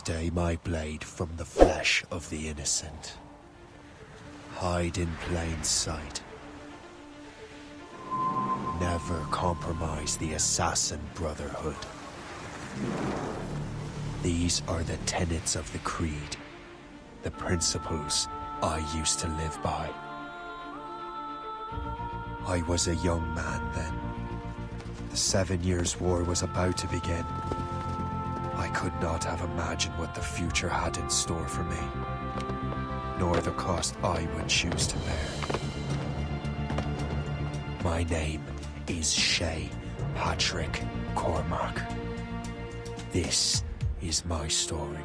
Stay my blade from the flesh of the innocent. Hide in plain sight. Never compromise the Assassin Brotherhood. These are the tenets of the Creed, the principles I used to live by. I was a young man then. The 7 Years' War was about to begin. I could not have imagined what the future had in store for me, nor the cost I would choose to bear. My name is Shay Patrick Cormac. This is my story.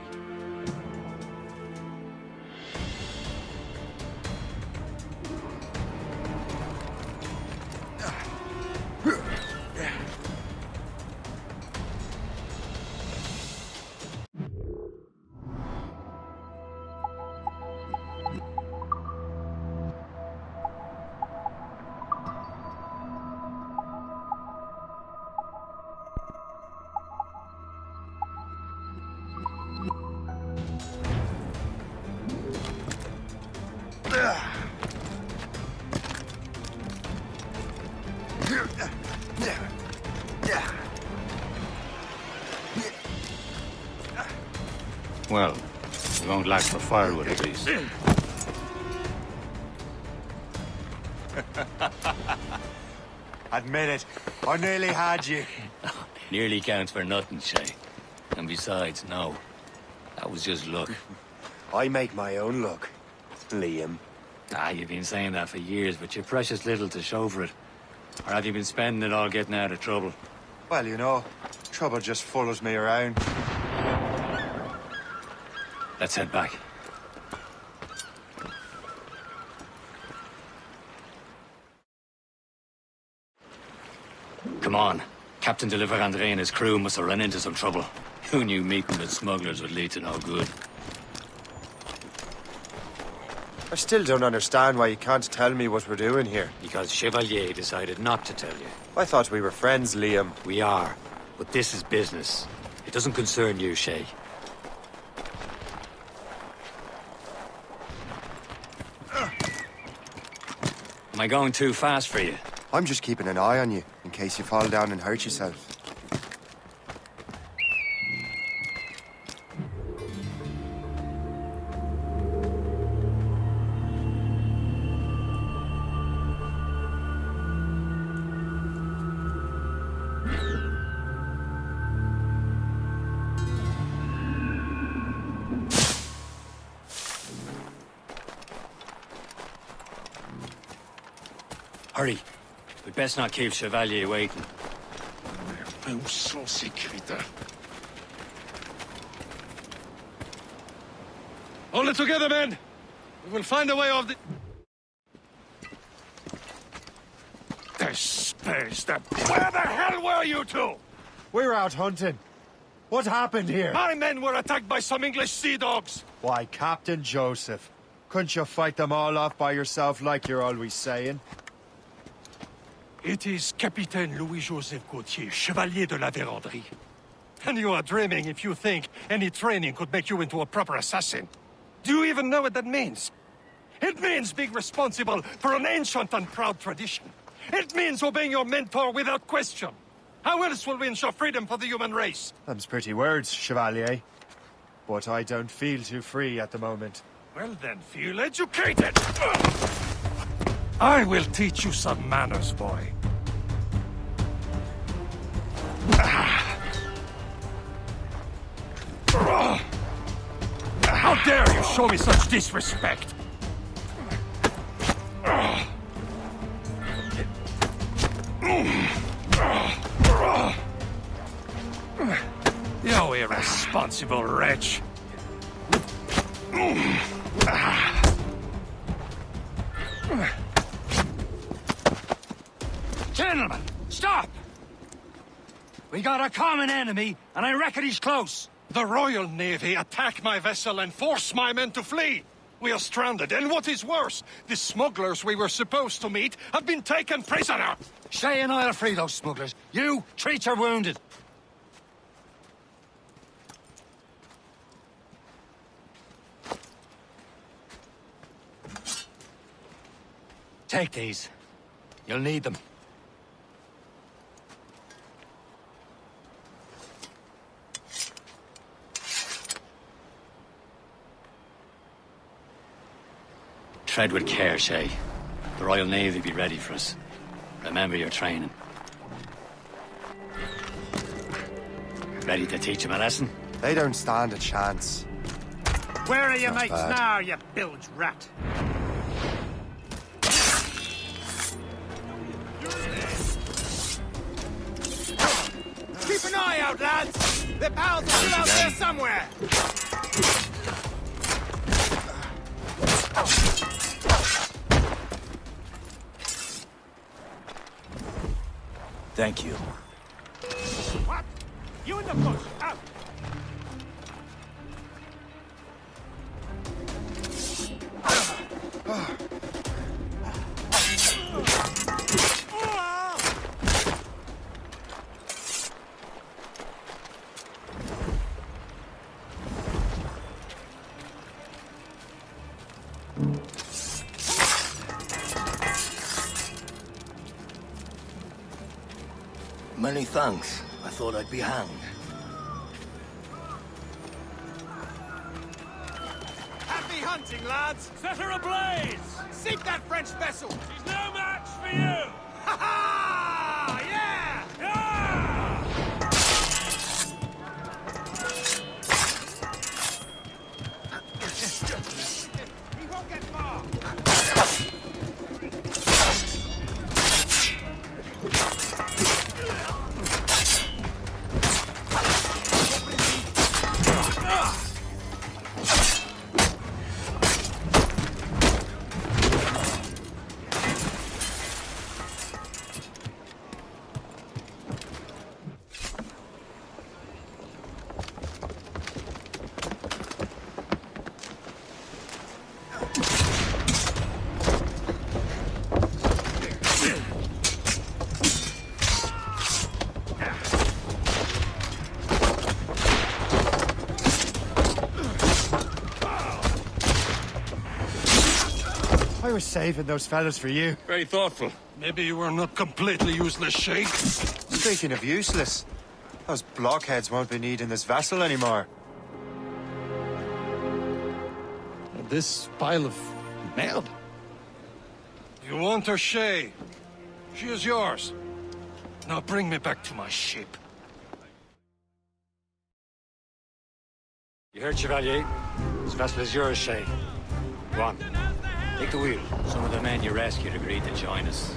Well, you won't lack for firewood at least. Admit it, I nearly had you. Nearly counts for nothing, Shay. And besides, no. That was just luck. I make my own luck, Liam. You've been saying that for years, but you're precious little to show for it. Or have you been spending it all getting out of trouble? Well, you know, trouble just follows me around. Let's head back. Come on. Captain Deliver Andre and his crew must have run into some trouble. Who knew meeting with smugglers would lead to no good? I still don't understand why you can't tell me what we're doing here. Because Chevalier decided not to tell you. I thought we were friends, Liam. We are, but this is business. It doesn't concern you, Shay. Am I going too fast for you? I'm just keeping an eye on you, in case you fall down and hurt yourself. Hurry. We'd best not keep Chevalier waiting. Mais où sont ces crétins? Hold it together, men! We will find a way off the... Space that... Where the hell were you two? We were out hunting. What happened here? My men were attacked by some English sea dogs. Why, Captain Joseph. Couldn't you fight them all off by yourself like you're always saying? It is Capitaine Louis-Joseph Gauthier, Chevalier de la Vérendrye. And you are dreaming if you think any training could make you into a proper assassin. Do you even know what that means? It means being responsible for an ancient and proud tradition. It means obeying your mentor without question. How else will we ensure freedom for the human race? Them's pretty words, Chevalier. But I don't feel too free at the moment. Well then, feel educated! I will teach you some manners, boy. How dare you show me such disrespect? You irresponsible wretch. Gentlemen, stop! We got a common enemy, and I reckon he's close. The Royal Navy attack my vessel and force my men to flee. We are stranded, and what is worse, the smugglers we were supposed to meet have been taken prisoner. Shay and I'll free those smugglers. You, treat your wounded. Take these. You'll need them. Tread with care, Shay. The Royal Navy be ready for us. Remember your training. Ready to teach him a lesson? They don't stand a chance. Where are your Not mates bad. now, you bilge rat? Keep an eye out, lads! The pals are still out there somewhere! Thank you. What? You in the bush! Out! Many thanks. I thought I'd be hanged. Happy hunting, lads! Set her ablaze! Sink that French vessel! She's no match for you! Ha ha! Yeah! Ah! He won't get far! I was saving those fellas for you. Very thoughtful. Maybe you were not completely useless, Sheikh. Speaking of useless, those blockheads won't be needing this vessel anymore. This pile of merde? You want her, Shay? She is yours. Now bring me back to my ship. You heard, Chevalier? This vessel is yours, Shay. Go on. Take the wheel. Some of the men you rescued agreed to join us.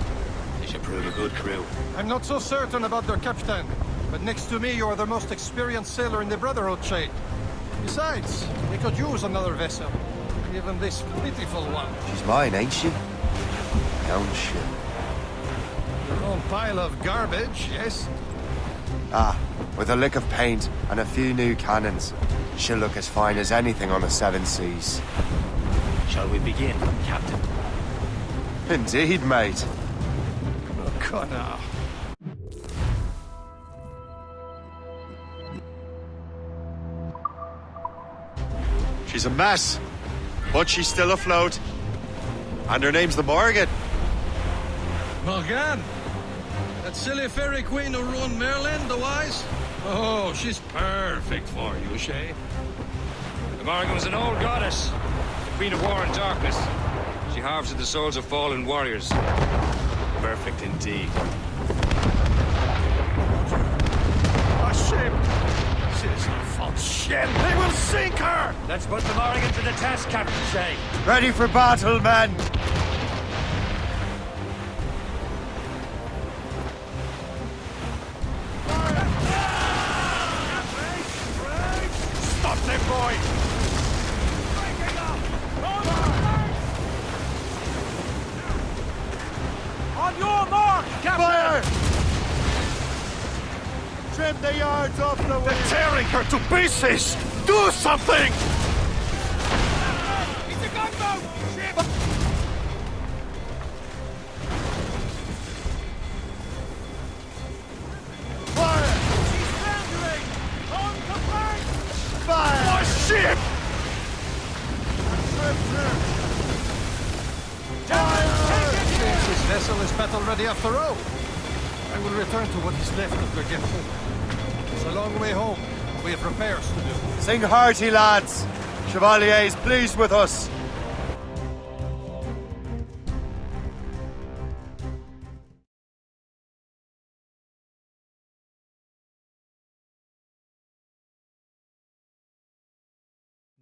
They should prove a good crew. I'm not so certain about their captain, but next to me you are the most experienced sailor in the Brotherhood, Shay. Besides, we could use another vessel. Even this pitiful one. She's mine, ain't she? My own ship. Your own pile of garbage, yes? Ah, with a lick of paint and a few new cannons, she'll look as fine as anything on the seven seas. Shall we begin, Captain? Indeed, mate. Come on now. She's a mess, but she's still afloat. And her name's the Morgan. Morgan? That silly fairy queen who ruined Merlin, the wise? Oh, she's perfect for you, Shay. The Morgan was an old goddess, the queen of war and darkness. She harvested the souls of fallen warriors. Perfect indeed. A ship! She's a false ship! They will sink her! Let's put the Morgan to the test, Captain Shay. Ready for battle, men! Stop them, boy! On your mark, Fire! Trim the yards off the They're wind! tearing her to pieces! Do something! It's a gunboat! Ship! Fire! She's foundering! On the flank! Fire! My ship! Trim, trim! Take it here! vessel is battle ready after all. I will return to what is left of the Guia. It's a long way home. We have repairs to do. Sing hearty, lads. Chevalier is pleased with us.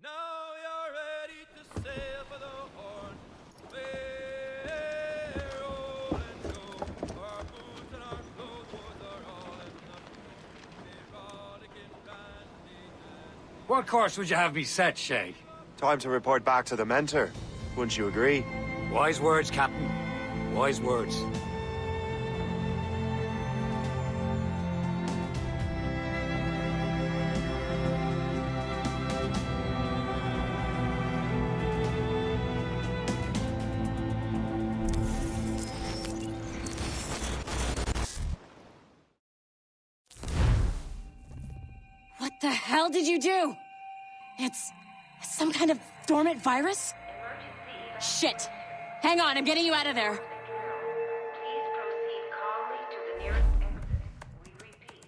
Now you're ready to sail for the Horn. We're rolling low. Our boots and our clothes are all enough. Rollicking bandy. What course would you have me set, Shay? Time to report back to the mentor. Wouldn't you agree? Wise words, Captain. Wise words. What the hell did you do? It's some kind of dormant virus? Shit! Hang on, I'm getting you out of there. Please proceed calmly to the nearest exit. We repeat,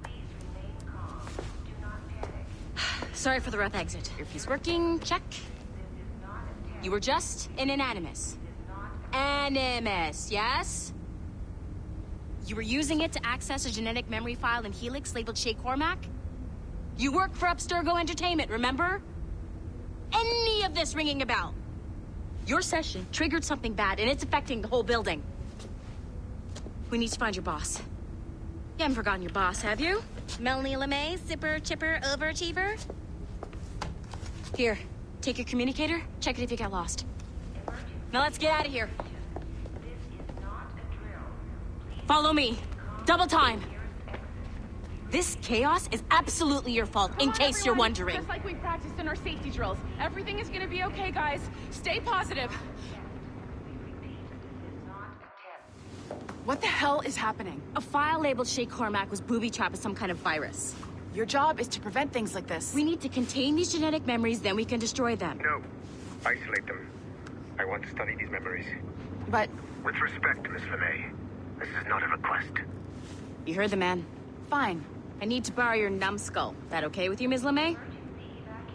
please remain calm. Do not panic. Sorry for the rough exit. Earpiece working, check. You were just in an animus. Animus, yes? You were using it to access a genetic memory file in Helix labeled Shay Cormac? You work for Abstergo Entertainment, remember? Any of this ringing a bell? Your session triggered something bad, and it's affecting the whole building. We need to find your boss. You haven't forgotten your boss, have you? Melanie LeMay, zipper, chipper, overachiever? Here, take your communicator, check it if you get lost. Now let's get out of here. Follow me. Double time. This chaos is absolutely your fault, in case you're wondering. Just like we practiced in our safety drills. Everything is gonna be okay, guys. Stay positive. What the hell is happening? A file labeled Shay Cormac was booby-trapped with some kind of virus. Your job is to prevent things like this. We need to contain these genetic memories, then we can destroy them. No. Isolate them. I want to study these memories. But... With respect, Miss LeMay, this is not a request. You heard the man. Fine. I need to borrow your numbskull. That okay with you, Ms. LeMay?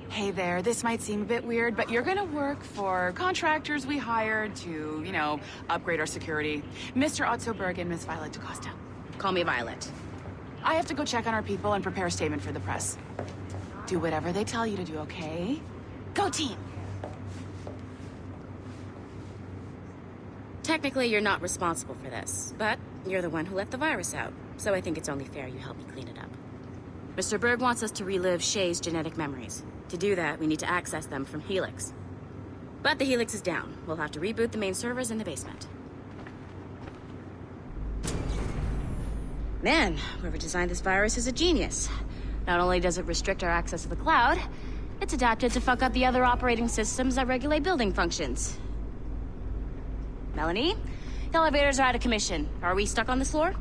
Hey there, this might seem a bit weird, but you're gonna work for contractors we hired to, you know, upgrade our security. Mr. Otto Berg and Miss Violet DaCosta. Call me Violet. I have to go check on our people and prepare a statement for the press. Do whatever they tell you to do, okay? Go team! Technically, you're not responsible for this, but you're the one who let the virus out, so I think it's only fair you help me clean it up. Mr. Berg wants us to relive Shay's genetic memories. To do that, we need to access them from Helix. But the Helix is down. We'll have to reboot the main servers in the basement. Man, whoever designed this virus is a genius. Not only does it restrict our access to the cloud, it's adapted to fuck up the other operating systems that regulate building functions. Melanie? The elevators are out of commission. Are we stuck on this floor?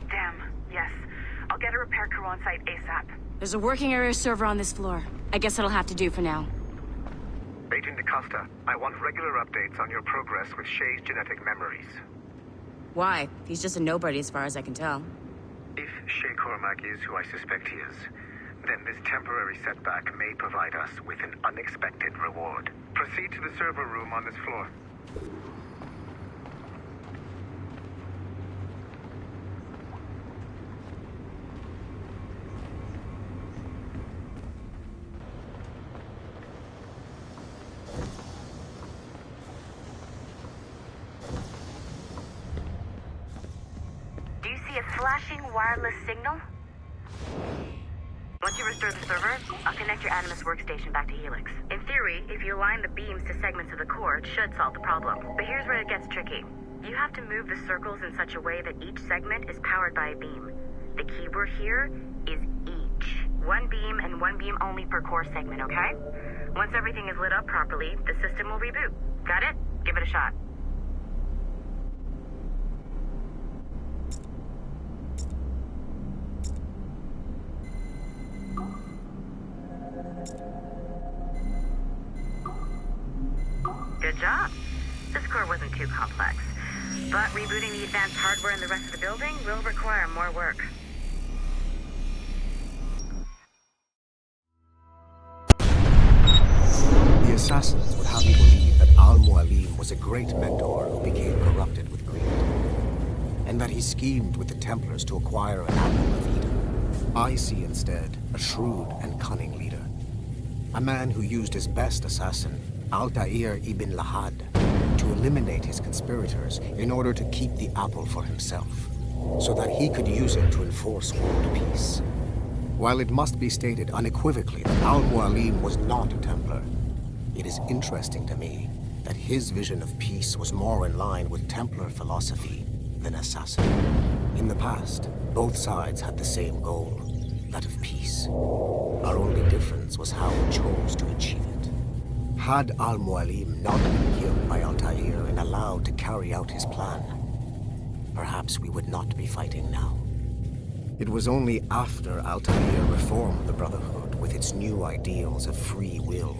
Damn, yes. I'll get a repair crew on site ASAP. There's a working area server on this floor. I guess it'll have to do for now. Agent DaCosta, I want regular updates on your progress with Shay's genetic memories. Why? He's just a nobody as far as I can tell. If Shay Cormac is who I suspect he is, then this temporary setback may provide us with an unexpected reward. Proceed to the server room on this floor. Do you see a flashing wireless signal? Once you restore the server, I'll connect your Animus workstation back to Helix. In theory, if you align the beams to segments of the core, it should solve the problem. But here's where it gets tricky. You have to move the circles in such a way that each segment is powered by a beam. The keyword here is each. One beam and one beam only per core segment, okay? Once everything is lit up properly, the system will reboot. Got it? Give it a shot. Good job. This core wasn't too complex. But rebooting the advanced hardware in the rest of the building will require more work. The assassins would have you believe that Al-Mualim was a great mentor who became corrupted with greed, and that he schemed with the Templars to acquire an apple of Eden. I see instead a shrewd and cunning leader, a man who used his best assassin, Altair ibn Lahad, to eliminate his conspirators in order to keep the apple for himself, so that he could use it to enforce world peace. While it must be stated unequivocally that Al-Mualim was not a Templar, it is interesting to me that his vision of peace was more in line with Templar philosophy than assassin. In the past, both sides had the same goal, that of peace. Our only difference was how we chose to achieve it. Had Al-Mualim not been killed by Altair and allowed to carry out his plan, perhaps we would not be fighting now. It was only after Altair reformed the Brotherhood with its new ideals of free will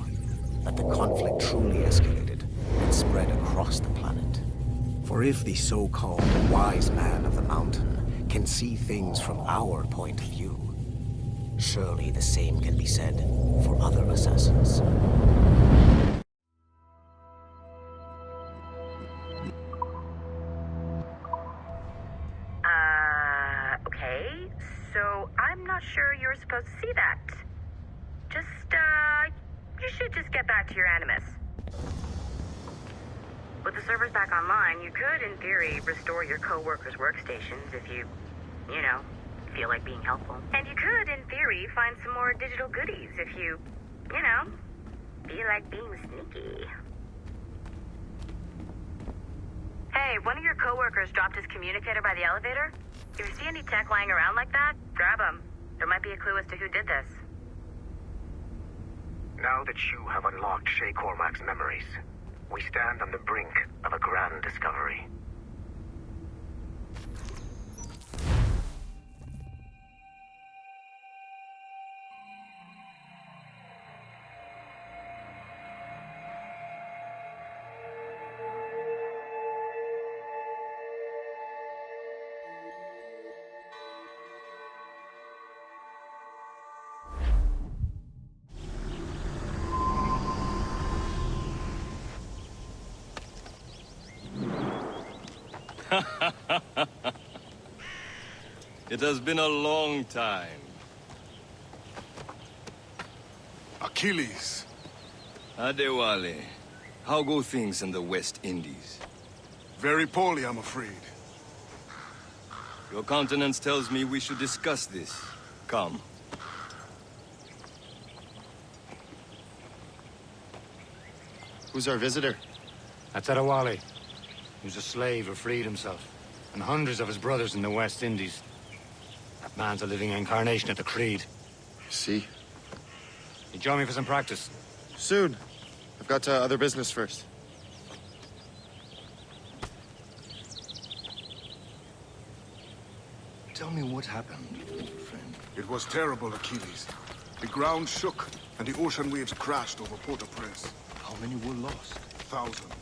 that the conflict truly escalated and spread across the planet. For if the so-called wise man of the mountain can see things from our point of view, surely the same can be said for other assassins. Okay. So I'm not sure you're supposed to see that. You should just get back to your Animus. With the servers back online, you could, in theory, restore your co-workers' workstations if you feel like being helpful. And you could, in theory, find some more digital goodies if you feel like being sneaky. Hey, one of your co-workers dropped his communicator by the elevator. If you see any tech lying around like that, grab them. There might be a clue as to who did this. Now that you have unlocked Shay Cormac's memories, we stand on the brink of a grand discovery. It has been a long time. Achilles. Adewale, how go things in the West Indies? Very poorly, I'm afraid. Your countenance tells me we should discuss this. Come. Who's our visitor? That's Adewale. He was a slave who freed himself, and hundreds of his brothers in the West Indies. That man's a living incarnation of the Creed. See? You join me for some practice? Soon. I've got other business first. Tell me what happened, friend. It was terrible, Achilles. The ground shook, and the ocean waves crashed over Port-au-Prince. How many were lost? Thousands.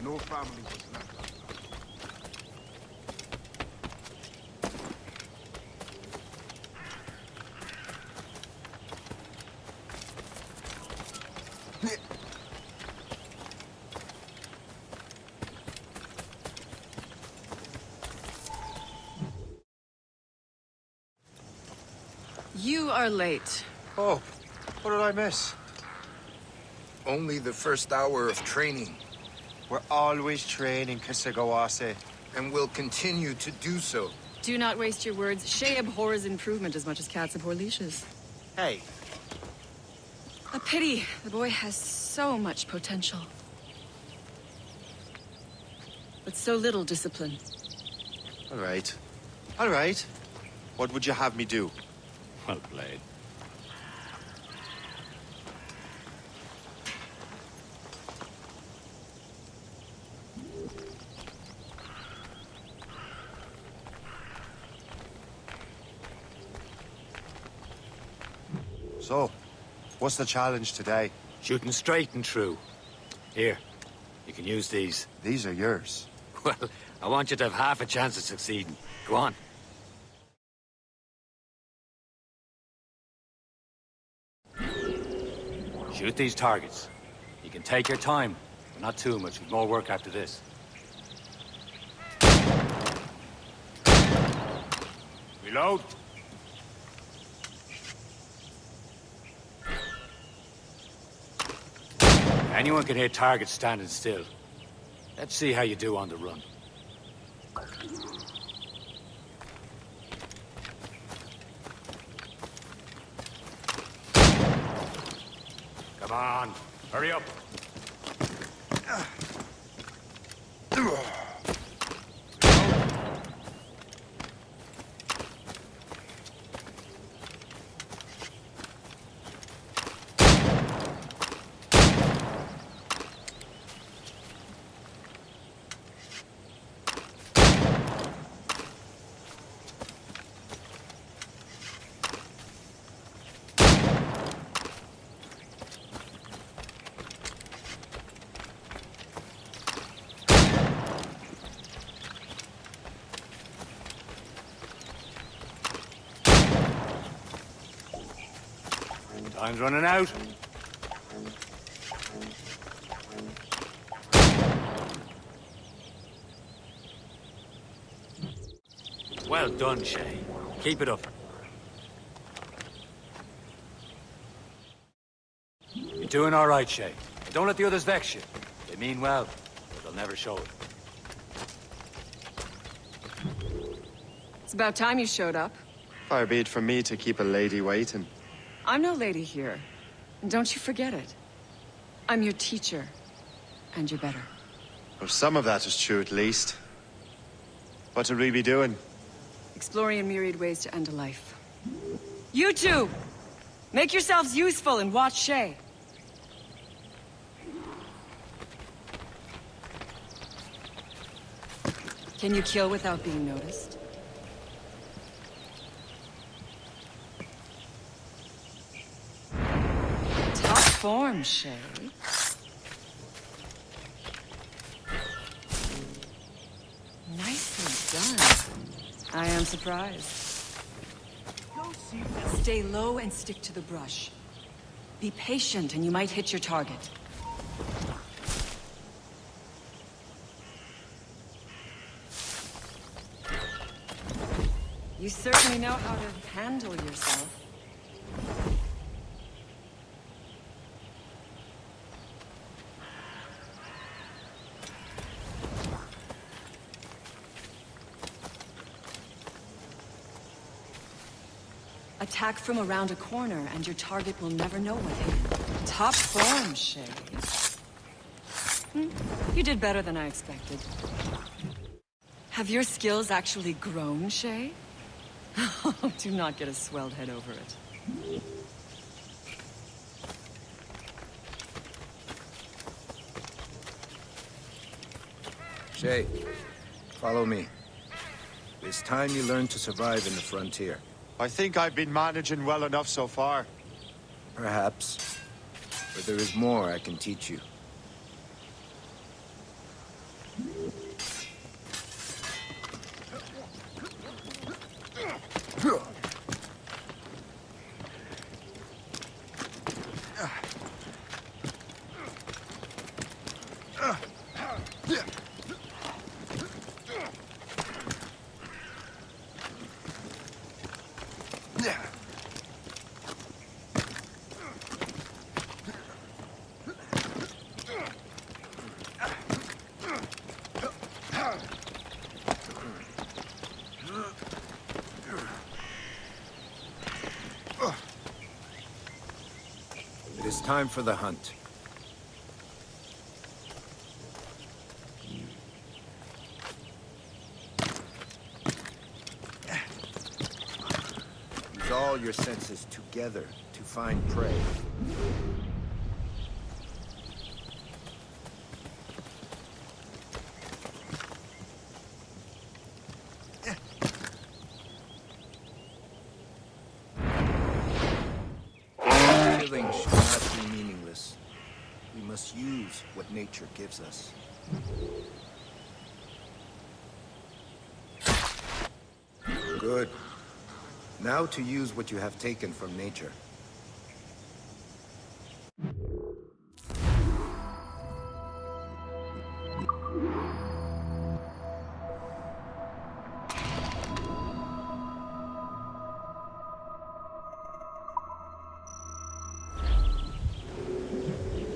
No family was left. You are late. Oh, what did I miss? Only the first hour of training. We're always training, Kisagawase. And will continue to do so. Do not waste your words. Shay abhors improvement as much as cats abhor leashes. Hey. A pity. The boy has so much potential. But so little discipline. All right. All right. What would you have me do? Well played. So, what's the challenge today? Shooting straight and true. Here. You can use these. These are yours. Well, I want you to have half a chance of succeeding. Go on. Shoot these targets. You can take your time, but not too much. With more work after this. Reload. Anyone can hit targets standing still. Let's see how you do on the run. Come on, hurry up. Time's running out. Well done, Shay. Keep it up. You're doing all right, Shay. Don't let the others vex you. They mean well, but they'll never show it. It's about time you showed up. Far be it from me to keep a lady waiting. I'm no lady here. And don't you forget it. I'm your teacher. And you're better. Well, some of that is true at least. What would we be doing? Exploring a myriad ways to end a life. You two! Make yourselves useful and watch Shay. Can you kill without being noticed? Form, Shay. Nicely done. I am surprised. Stay low and stick to the brush. Be patient and you might hit your target. You certainly know how to handle yourself. Attack from around a corner, and your target will never know what hit you. Top form, Shay. You did better than I expected. Have your skills actually grown, Shay? Do not get a swelled head over it. Shay, follow me. It's time you learn to survive in the frontier. I think I've been managing well enough so far. Perhaps. But there is more I can teach you. It is time for the hunt. Use all your senses together to find prey. Killing should not be meaningless. We must use what nature gives us. Good. Now to use what you have taken from nature.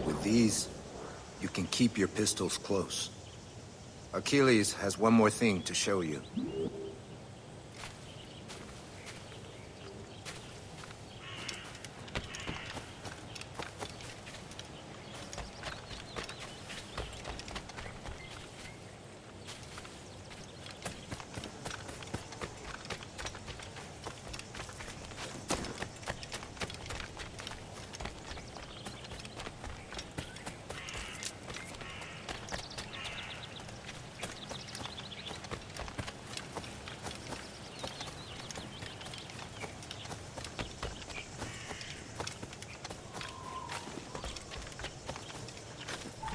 With these, you can keep your pistols close. Achilles has one more thing to show you.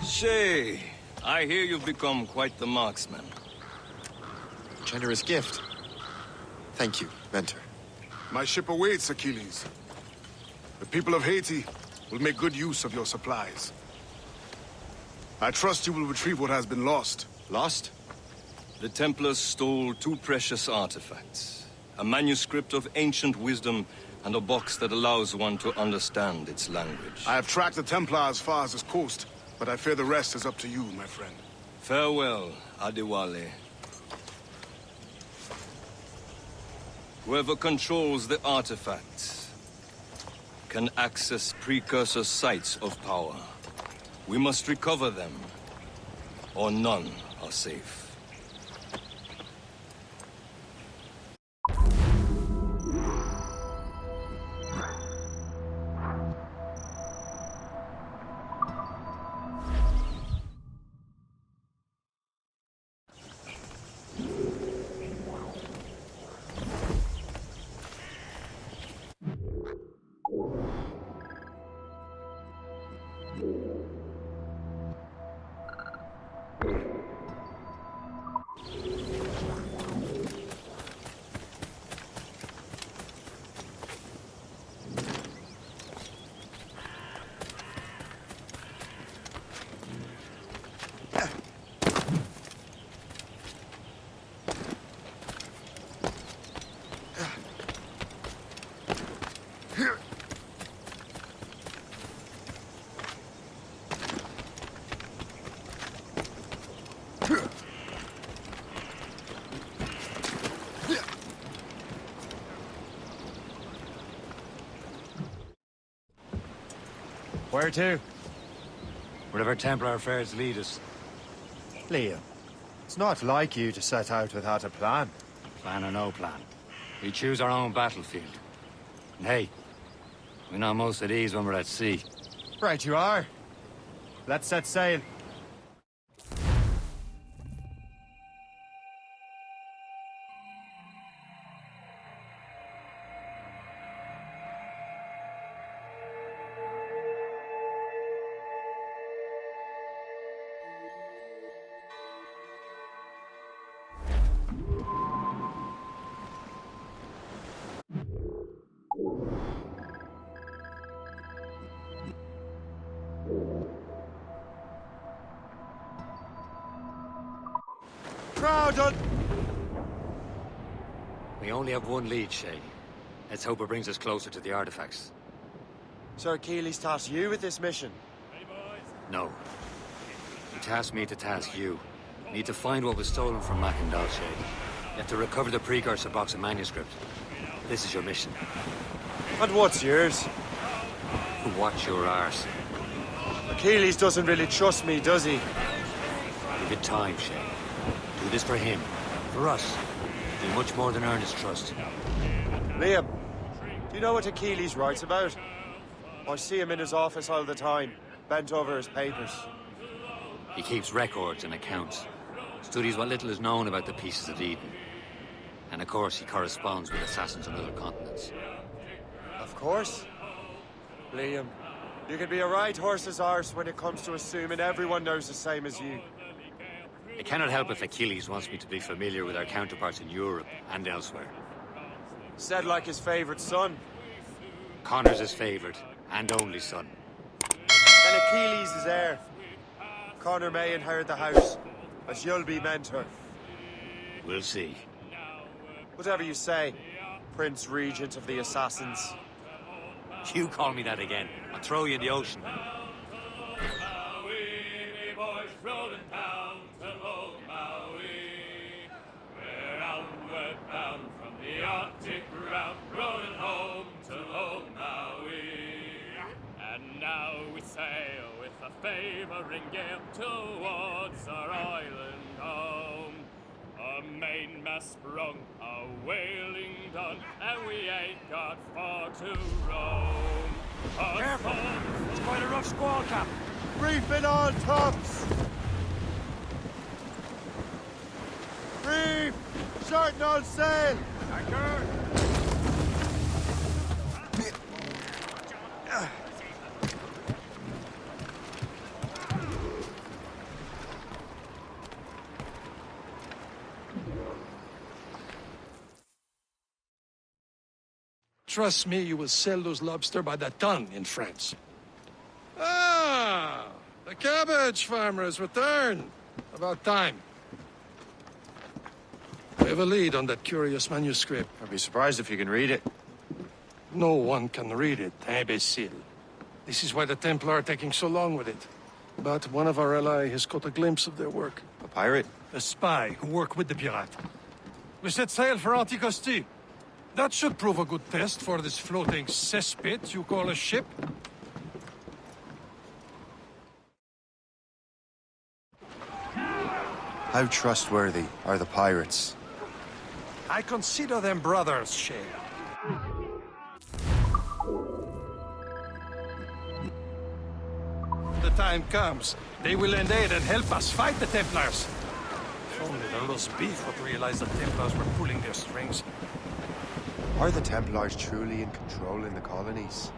Shay, I hear you've become quite the marksman. Generous gift. Thank you, Mentor. My ship awaits, Achilles. The people of Haiti will make good use of your supplies. I trust you will retrieve what has been lost. Lost? The Templars stole 2 precious artifacts. A manuscript of ancient wisdom and a box that allows one to understand its language. I have tracked the Templar as far as this coast, but I fear the rest is up to you, my friend. Farewell, Adewale. Whoever controls the artifacts can access precursor sites of power. We must recover them, or none are safe. Where to? Wherever Templar affairs lead us. Liam, it's not like you to set out without a plan. Plan or no plan. We choose our own battlefield. And hey, we're not most at ease when we're at sea. Right you are. Let's set sail. Crowded! We only have one lead, Shay. Let's hope it brings us closer to the artifacts. Sir Achilles tasked you with this mission. No. He tasked me to task you. We need to find what was stolen from Mackendal, Shay. You have to recover the precursor box of manuscript. This is your mission. And what's yours? Watch your arse. Achilles doesn't really trust me, does he? Give it time, Shay. Do this for him. For us. Do much more than earn his trust. Liam, do you know what Achilles writes about? I see him in his office all the time, bent over his papers. He keeps records and accounts. Studies what little is known about the pieces of Eden. And of course, he corresponds with assassins on other continents. Of course. Liam, You can be a right horse's arse when it comes to assuming everyone knows the same as you. I cannot help if Achilles wants me to be familiar with our counterparts in Europe and elsewhere. Said like his favorite son. Connor's his favorite and only son. Then Achilles is heir. Connor may inherit the house, but you'll be mentor. We'll see. Whatever you say, Prince Regent of the Assassins. You call me that again, I'll throw you in the ocean. Sail with a favouring gale towards our island home. A mainmast sprung, a whaling done, and we ain't got far to roam. Careful! It's quite a rough squall, Cap. Reefing on tops! Reef! Shorten on sail! Anchor! Trust me, you will sell those lobster by the ton in France. Ah! The cabbage farmer has returned. About time. We have a lead on that curious manuscript. I'd be surprised if you can read it. No one can read it, imbecile. This is why the Templar are taking so long with it. But one of our allies has caught a glimpse of their work. A pirate? A spy who worked with the pirate. We set sail for Anticosti. That should prove a good test for this floating cesspit you call a ship. How trustworthy are the pirates? I consider them brothers, Shay. The time comes, they will lend aid and help us fight the Templars. If only the roast beef would realize the Templars were pulling their strings. Are the Templars truly in control in the colonies?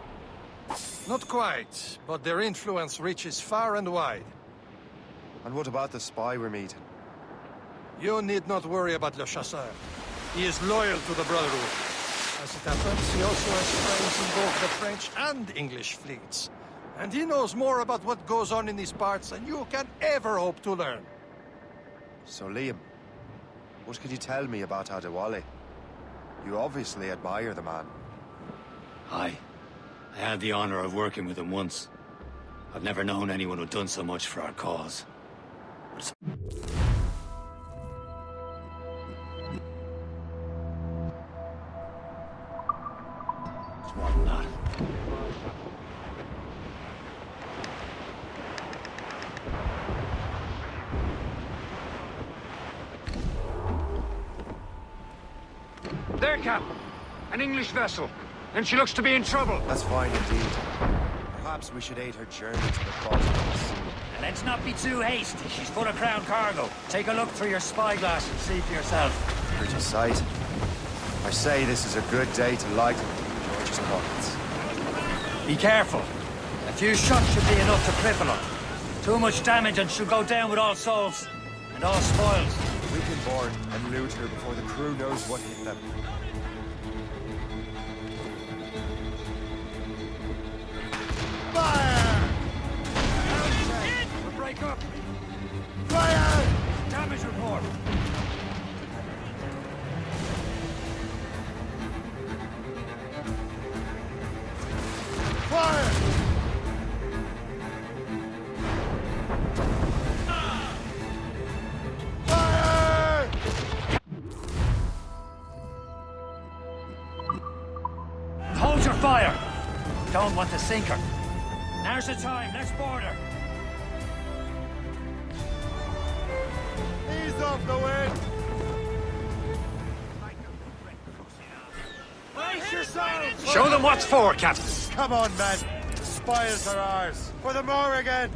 Not quite, but their influence reaches far and wide. And what about the spy we're meeting? You need not worry about Le Chasseur. He is loyal to the Brotherhood. As it happens, he also has friends in both the French and English fleets. And he knows more about what goes on in these parts than you can ever hope to learn. So, Liam, what could you tell me about Adewale? You obviously admire the man. Aye. I had the honor of working with him once. I've never known anyone who'd done so much for our cause. But it's more than that. There, Cap. An English vessel. And she looks to be in trouble. That's fine indeed. Perhaps we should aid her journey to the bottom of the sea. And let's not be too hasty. She's full of crown cargo. Take a look through your spyglass and see for yourself. Pretty sight. I say this is a good day to light George's pockets. Be careful. A few shots should be enough to cripple her. Too much damage and she'll go down with all souls. And all spoils. We can board and loot her before the crew knows what hit them. Fire! We'll break up. Fire! Damage report. Fire! Fire! Hold your fire. Don't want to sink her. Now's the time. Let's board her. Ease off the wind! Brace yourselves! Show them what's for, Captain. Come on, men. The spoils are ours. For the Morrigan!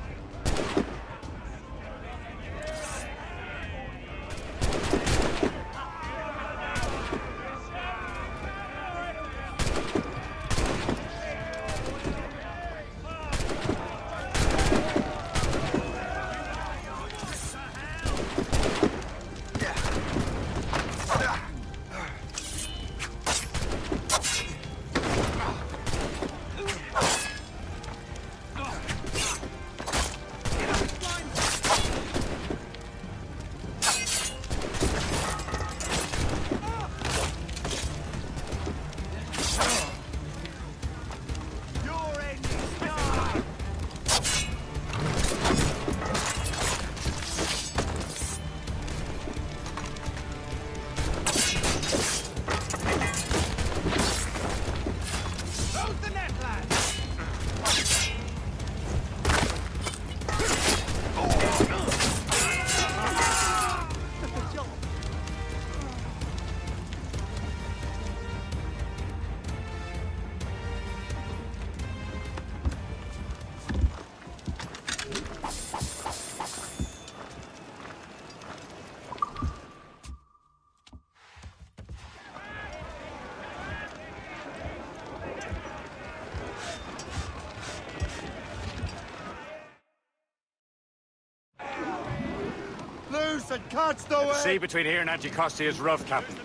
loose and catch the The sea between here and Anticosti is rough, Captain.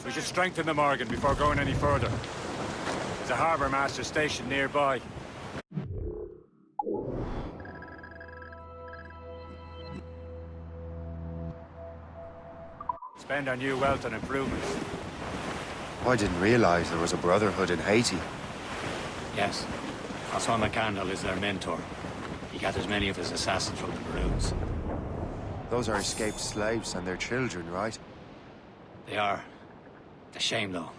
We should strengthen the Morgan before going any further. There's a harbour master stationed nearby. Spend our new wealth on improvements. I didn't realize there was a brotherhood in Haiti. Yes. Francois McCandle is their mentor. He gathers many of his assassins from the Maroons. Those are escaped slaves and their children, right? They are. A shame, though.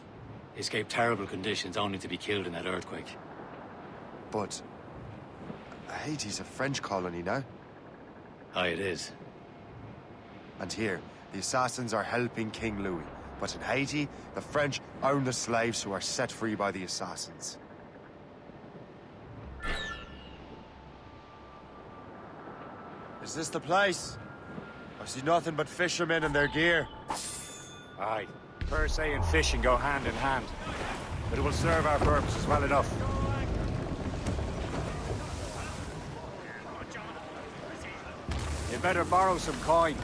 They escaped terrible conditions only to be killed in that earthquake. But Haiti's a French colony now. Aye, it is. And here, the assassins are helping King Louis. But in Haiti, the French own the slaves who are set free by the assassins. Is this the place? I see nothing but fishermen and their gear. Aye. Per se and fishing go hand in hand. But it will serve our purposes well enough. You'd better borrow some coin.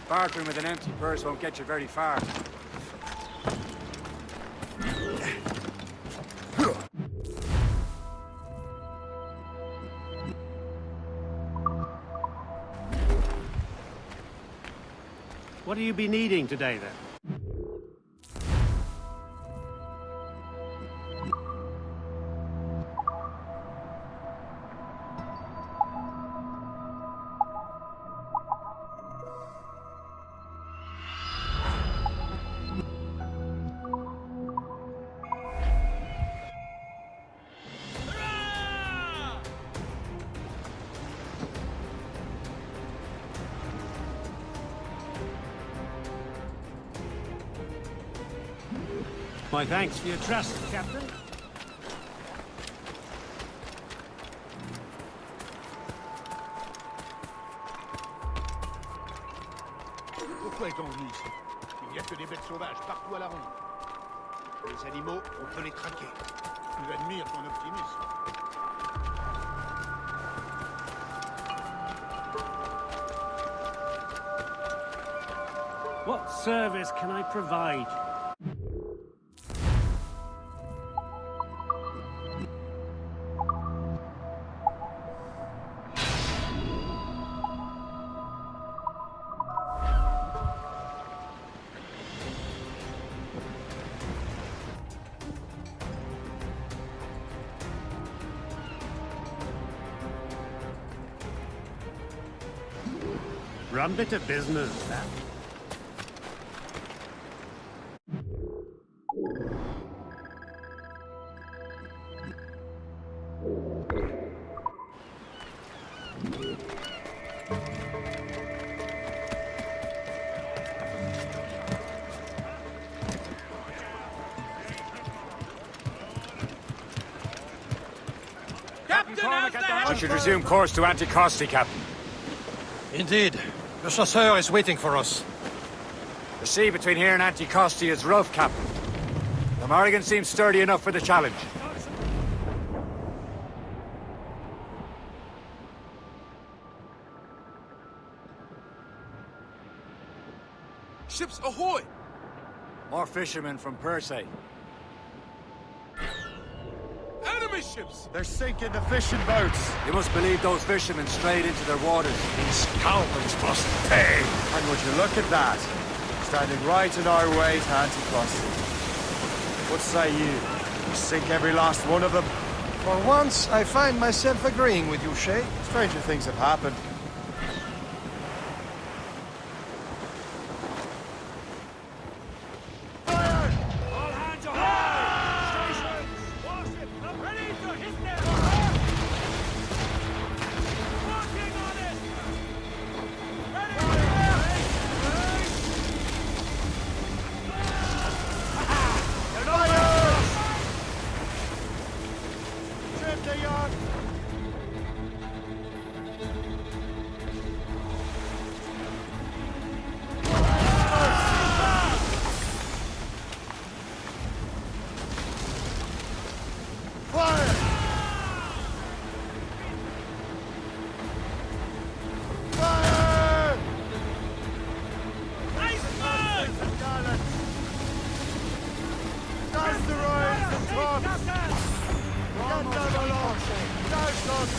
Bartering with an empty purse won't get you very far. What do you be needing today, then? My thanks for your trust, Captain. Pourquoi est-on venu ici? Il n'y a que des bêtes sauvages partout à la ronde. Les animaux, on peut les traquer. J'admire ton optimisme. What service can I provide? Rum bit of business, that. We should resume course to Anticosti, Captain. Indeed. The chasseur is waiting for us. The sea between here and Anticosti is rough, Captain. The Morrigan seems sturdy enough for the challenge. Ships ahoy! More fishermen from Persay. Enemy ships! They're sinking the fishing boats. You must believe those fishermen strayed into their waters. These scoundrels must pay! And would you look at that? Standing right in our way to Anticosti. What say you? Sink every last one of them? For once, I find myself agreeing with you, Shay. Stranger things have happened.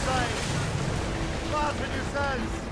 slaves! Fasten yourselves!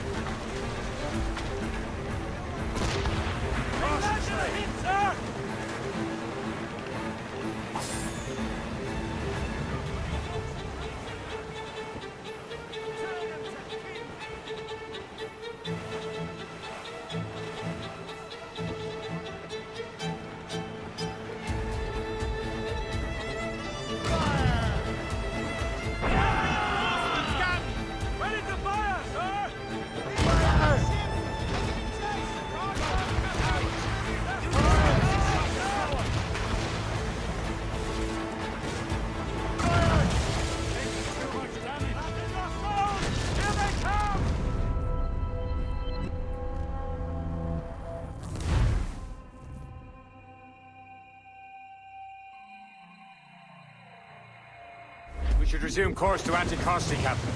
We should resume course to Anticosti, Captain.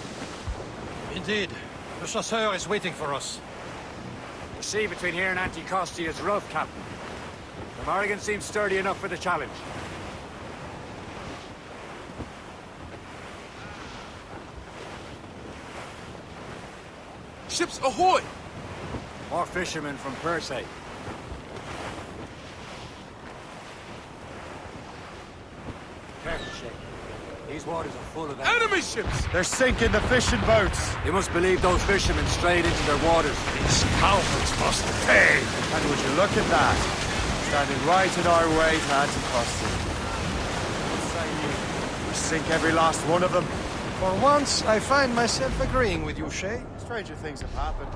Indeed. The chasseur is waiting for us. The sea between here and Anticosti is rough, Captain. The Morrigan seems sturdy enough for the challenge. Ships ahoy! More fishermen from Perse. Careful, Shay. These waters are full of enemy ships! They're sinking the fishing boats! You must believe those fishermen strayed into their waters. These scoundrels must pay! And would you look at that? Standing right in our way to Anticosti. What say you? We sink every last one of them. For once, I find myself agreeing with you, Shay. Stranger things have happened.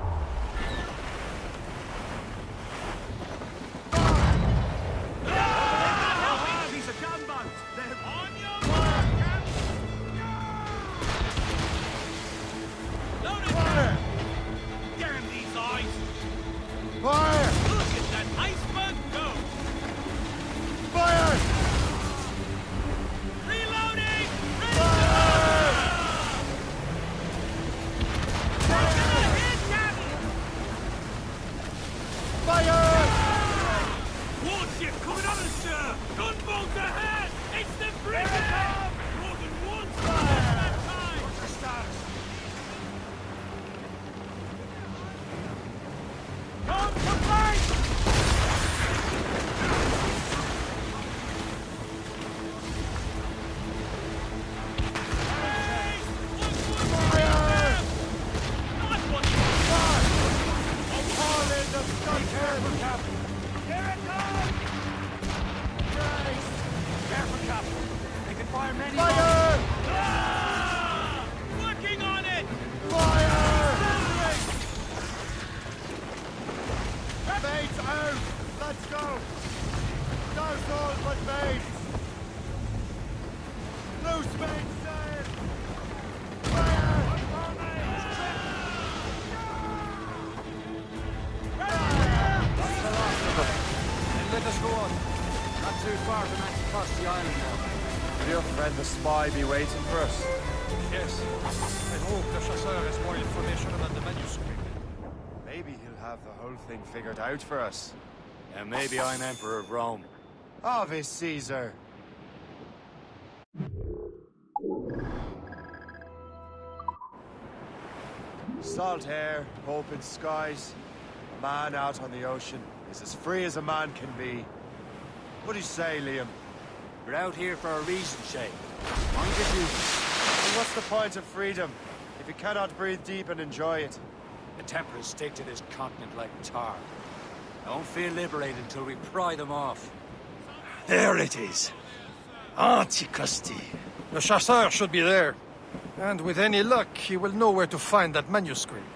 The spy be waiting for us? Yes. I hope the chasseur has more information about the manuscript. Maybe he'll have the whole thing figured out for us. And maybe I'm Emperor of Rome. Ave Caesar! Salt air, open skies. A man out on the ocean is as free as a man can be. What do you say, Liam? We're out here for a reason, Shay. Mind your duties. And what's the point of freedom if you cannot breathe deep and enjoy it? The Templars stick to this continent like tar. Don't feel liberated until we pry them off. There it is. Anticosti. The chasseur should be there. And with any luck, he will know where to find that manuscript.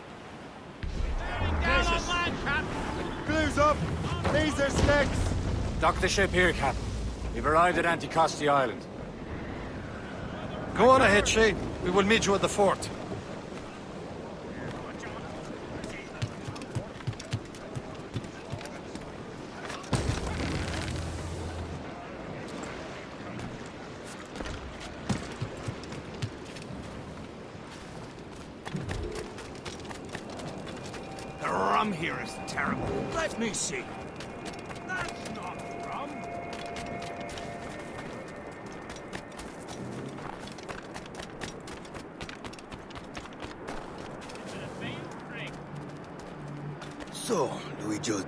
Glue's up! These are slicks! Dock the ship here, Captain. We've arrived at Anticosti Island. Go on ahead, Shay. We will meet you at the fort. The rum here is terrible. Let me see. That's not rum. So, Louis Jude.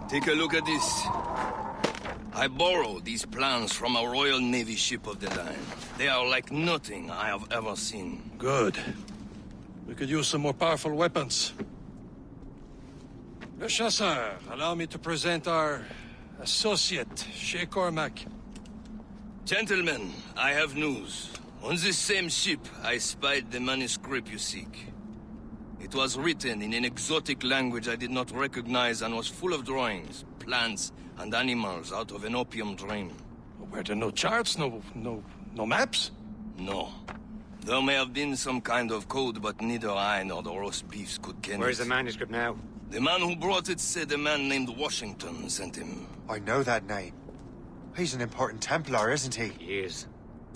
Take a look at this. I borrowed these plans from a Royal Navy ship of the line. They are like nothing I have ever seen. Good. We could use some more powerful weapons. Le Chasseur, allow me to present our associate, Shay Cormac. Gentlemen, I have news. On this same ship, I spied the manuscript you seek. It was written in an exotic language I did not recognize and was full of drawings, plants, and animals out of an opium dream. Were there no charts, no maps? No. There may have been some kind of code, but neither I nor the roast beefs could ken it. Where's the manuscript now? The man who brought it said a man named Washington sent him. I know that name. He's an important Templar, isn't he? He is.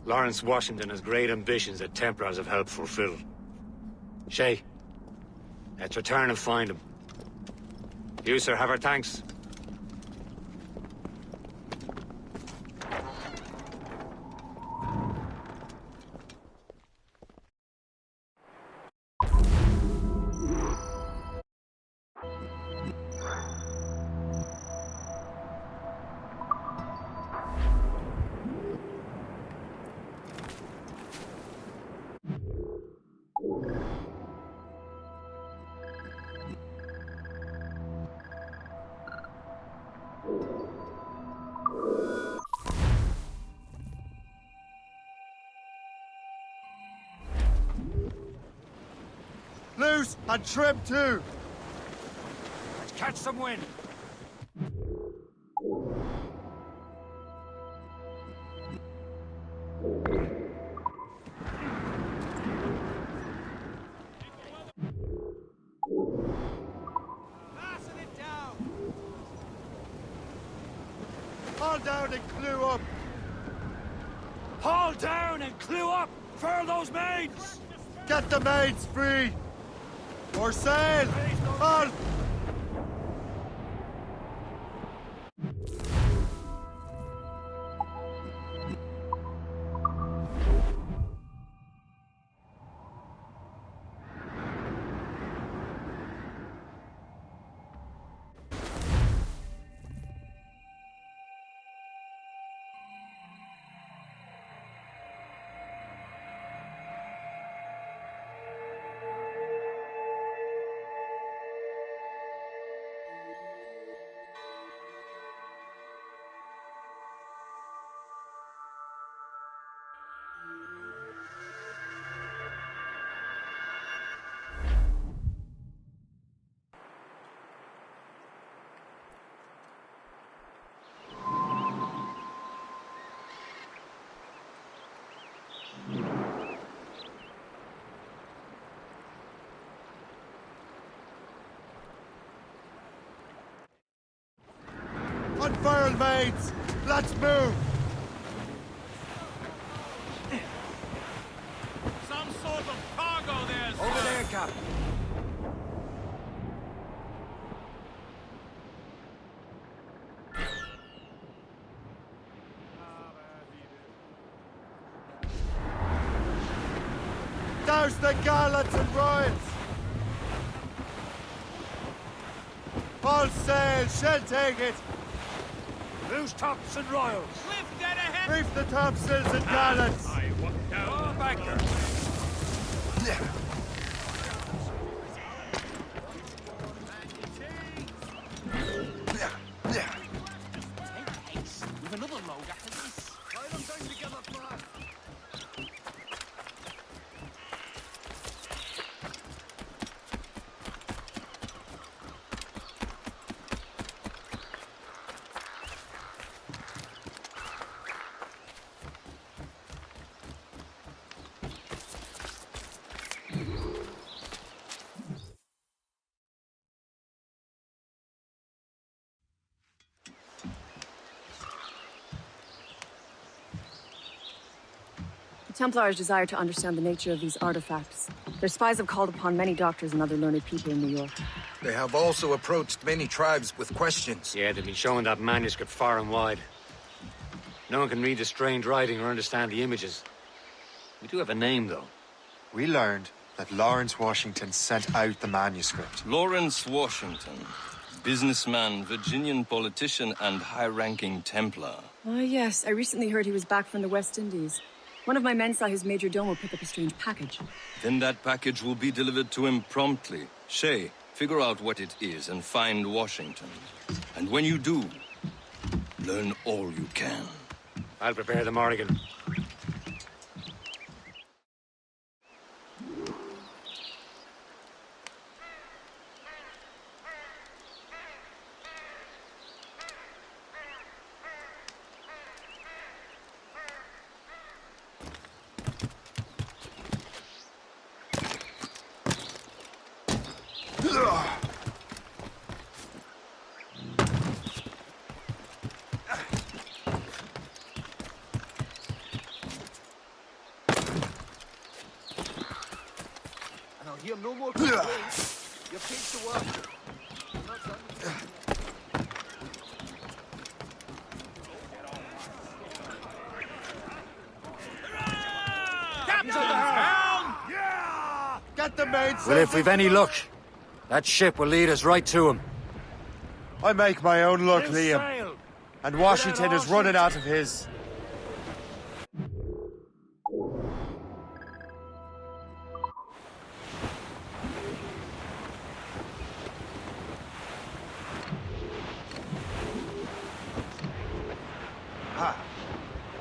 Lawrence Washington has great ambitions that Templars have helped fulfill. Shay, let's return and find him. You, sir, have our thanks. Loose and trim too! Let's catch some wind. Fasten it down! Haul down and clew up! Haul down and clew up! Furl those mains! Get the maids free! Or sail! Haul! Unfurl, mates! Let's move! Some sort of cargo there, sir. Over there, Captain. Douse the gallants and royals! All sail, shall take it! Loose tops and royals. Cliff dead ahead! Reef the topsails and gallants! I walk down. Oh, banker. With another load after this. Tie them down together fast. The Templars desire to understand the nature of these artifacts. Their spies have called upon many doctors and other learned people in New York. They have also approached many tribes with questions. Yeah, they've been showing that manuscript far and wide. No one can read the strange writing or understand the images. We do have a name, though. We learned that Lawrence Washington sent out the manuscript. Lawrence Washington. Businessman, Virginian politician, and high-ranking Templar. Ah, yes. I recently heard he was back from the West Indies. One of my men saw his major domo pick up a strange package. Then that package will be delivered to him promptly. Shay, figure out what it is and find Washington. And when you do, learn all you can. I'll prepare the Morrigan. And I'll hear no more complaints. You're paid to work. You're not done. Captain's down! Yeah! Get the main Well, if we've any luck, that ship will lead us right to him. I make my own luck, He'll Liam. sail. And Washington is running out of his.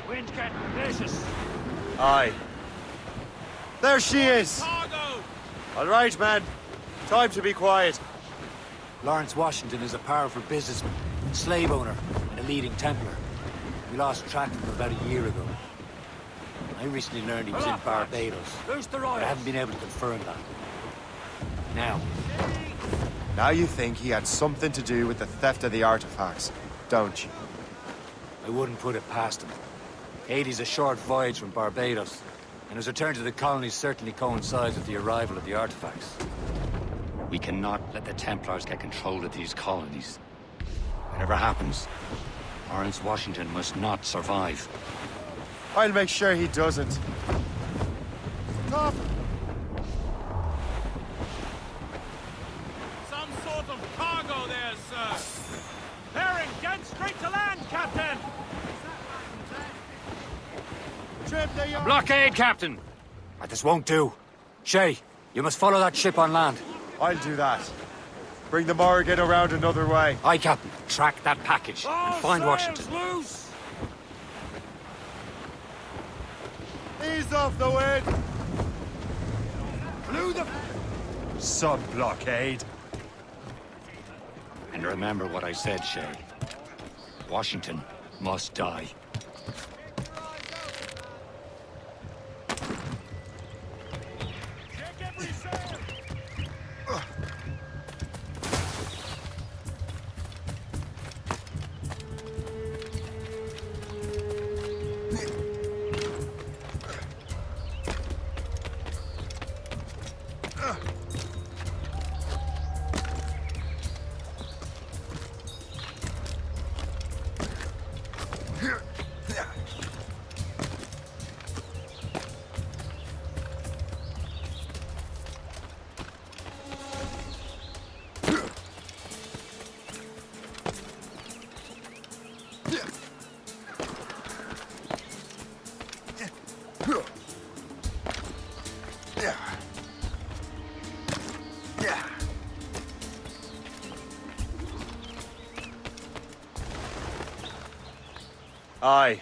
Wind's getting vicious. Aye. There she is! Cargo! All right, man. Time to be quiet. Lawrence Washington is a powerful businessman, slave owner, and a leading Templar. We lost track of him about a year ago. I recently learned he was in Barbados, Loose the but I royals. haven't been able to confirm that. Now, Now you think he had something to do with the theft of the artifacts, don't you? I wouldn't put it past him. Haiti's a short voyage from Barbados, and his return to the colonies certainly coincides with the arrival of the artifacts. We cannot let the Templars get control of these colonies. Whatever happens, Lawrence Washington must not survive. I'll make sure he doesn't. Stop! Some sort of cargo there, sir. Bearing dead straight to land, Captain. Blockade, Captain! This won't do. Shay, you must follow that ship on land. I'll do that. Bring the Morrigan around another way. Aye, Captain. Track that package and find Washington. Loose. Ease off the wind! Blew the... Some blockade. And remember what I said, Shay. Washington must die. Aye.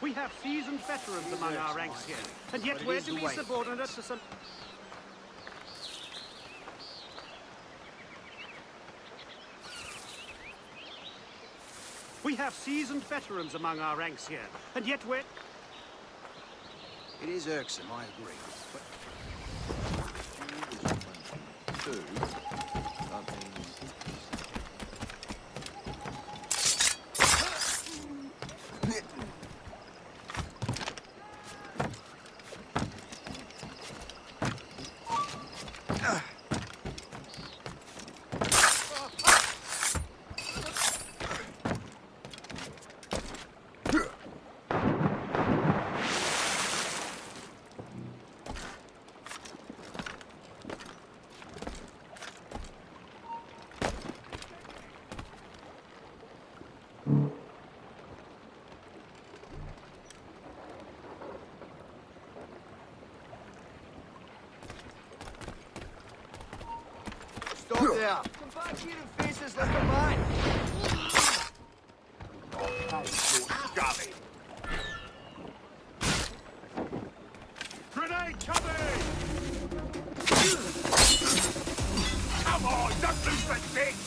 We have seasoned veterans among our ranks here, and yet we're to be subordinate to some... We have seasoned veterans among our ranks here, and yet we're... It is irksome, I agree. But... Stop there! Come back here and face us like a man! Scummy! Grenade coming! Come on, don't lose that bitch!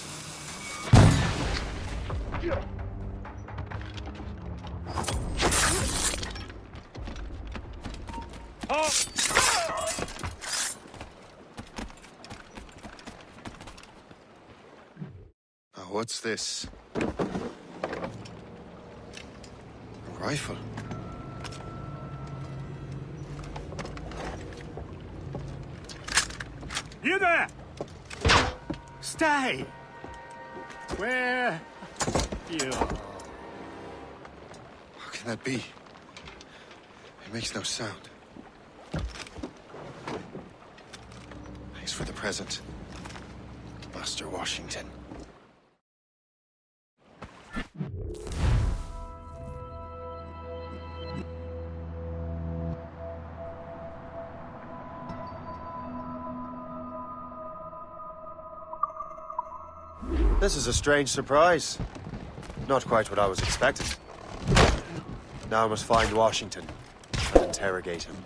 Oh! What's this? A rifle? You there! Stay! Where you are? How can that be? It makes no sound. Thanks for the present, Master Washington. This is a strange surprise. Not quite what I was expecting. Now I must find Washington and interrogate him.